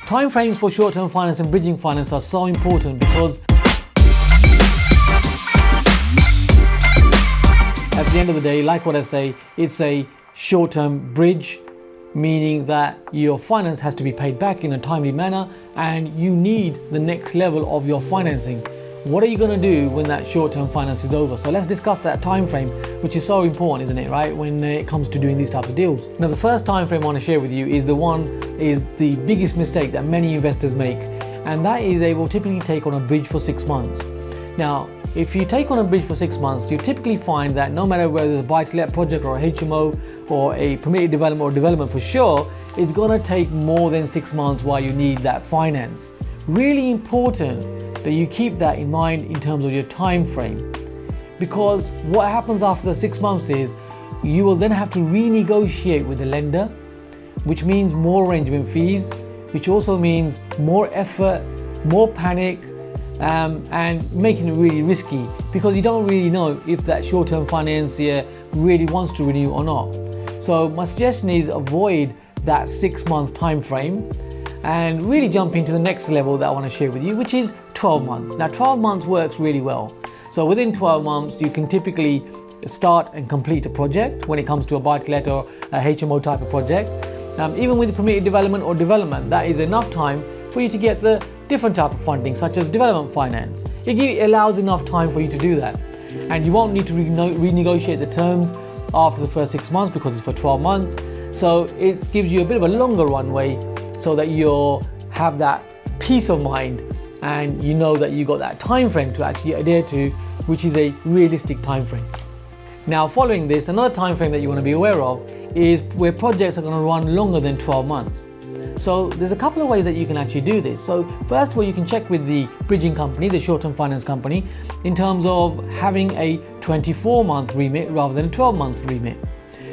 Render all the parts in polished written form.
Time frames for short-term finance and bridging finance are so important because at the end of the day, like what I say, it's a short-term bridge, meaning that your finance has to be paid back in a timely manner and you need the next level of your financing. What are you going to do when that short-term finance is over? So let's discuss that time frame, which is so important, isn't it, right, when it comes to doing these types of deals. Now, the first time frame I want to share with you is the biggest mistake that many investors make, and that is they will typically take on a bridge for 6 months. Now, if you take on a bridge for 6 months, you typically find that no matter whether it's a buy-to-let project or a HMO or a permitted development or development for sure, it's going to take more than 6 months while you need that finance. Really important that you keep that in mind in terms of your time frame, because what happens after the 6 months is you will then have to renegotiate with the lender, which means more arrangement fees, which also means more effort, more panic, and making it really risky because you don't really know if that short-term financier really wants to renew or not. So my suggestion is avoid that 6 month time frame and really jump into the next level that I want to share with you, which is 12 months. Now 12 months works really well. So within 12 months you can typically start and complete a project when it comes to a buy-to-let or a HMO type of project. Even with the permitted development or development, that is enough time for you to get the different type of funding such as development finance. It allows enough time for you to do that, and you won't need to renegotiate the terms after the first 6 months because it's for 12 months. So it gives you a bit of a longer runway so that you'll have that peace of mind and you know that you got that time frame to actually adhere to, which is a realistic time frame. Now, following this, another time frame that you want to be aware of is where projects are going to run longer than 12 months. So there's a couple of ways that you can actually do this. So first of all, you can check with the bridging company, the short-term finance company, in terms of having a 24-month remit rather than a 12-month remit.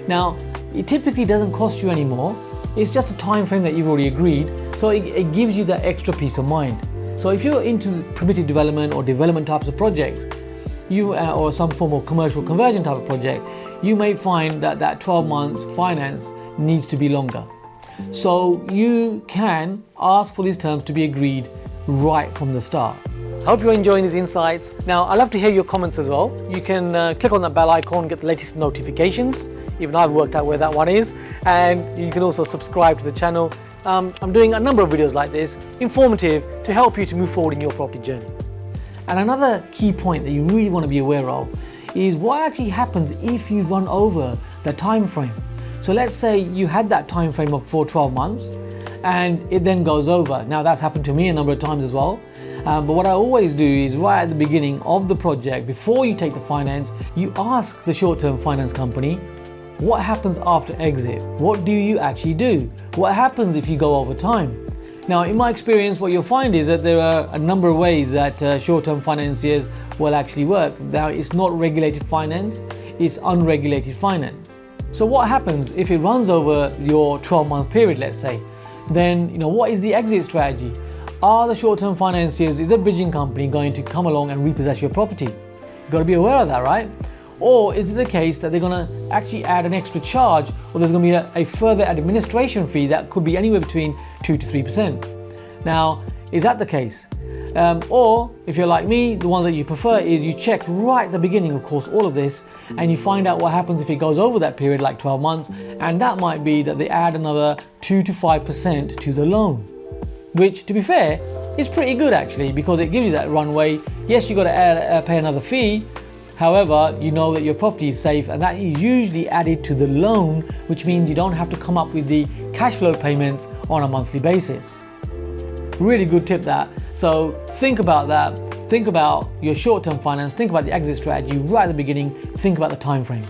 Now, it typically doesn't cost you any more. It's just a time frame that you've already agreed. So it gives you that extra peace of mind. So if you're into permitted development or development types of projects, or some form of commercial conversion type of project, you may find that that 12 months finance needs to be longer. So you can ask for these terms to be agreed right from the start. I hope you're enjoying these insights. Now, I'd love to hear your comments as well. You can click on that bell icon, get the latest notifications. Even I've worked out where that one is. And you can also subscribe to the channel. I'm doing a number of videos like this, informative, to help you to move forward in your property journey. And another key point that you really want to be aware of is what actually happens if you run over the time frame. So let's say you had that time frame of 12 months and it then goes over. Now that's happened to me a number of times as well. But what I always do is right at the beginning of the project, before you take the finance, you ask the short-term finance company, what happens after exit? What do you actually do? What happens if you go over time? Now, in my experience, what you'll find is that there are a number of ways that short-term financiers will actually work. Now, it's not regulated finance, it's unregulated finance. So what happens if it runs over your 12-month period, let's say? Then, what is the exit strategy? Are the short-term financiers, is a bridging company going to come along and repossess your property? You've got to be aware of that, right? Or is it the case that they're going to actually add an extra charge, or there's going to be a further administration fee that could be anywhere between 2 to 3%? Now, is that the case? Or if you're like me, the ones that you prefer is you check right at the beginning, of course, all of this, and you find out what happens if it goes over that period, like 12 months, and that might be that they add another 2 to 5% to the loan, which, to be fair, is pretty good actually, because it gives you that runway. Yes, you've got to pay another fee. However, you know that your property is safe, and that is usually added to the loan, which means you don't have to come up with the cash flow payments on a monthly basis. Really good tip that. So think about that. Think about your short-term finance. Think about the exit strategy right at the beginning. Think about the time frames.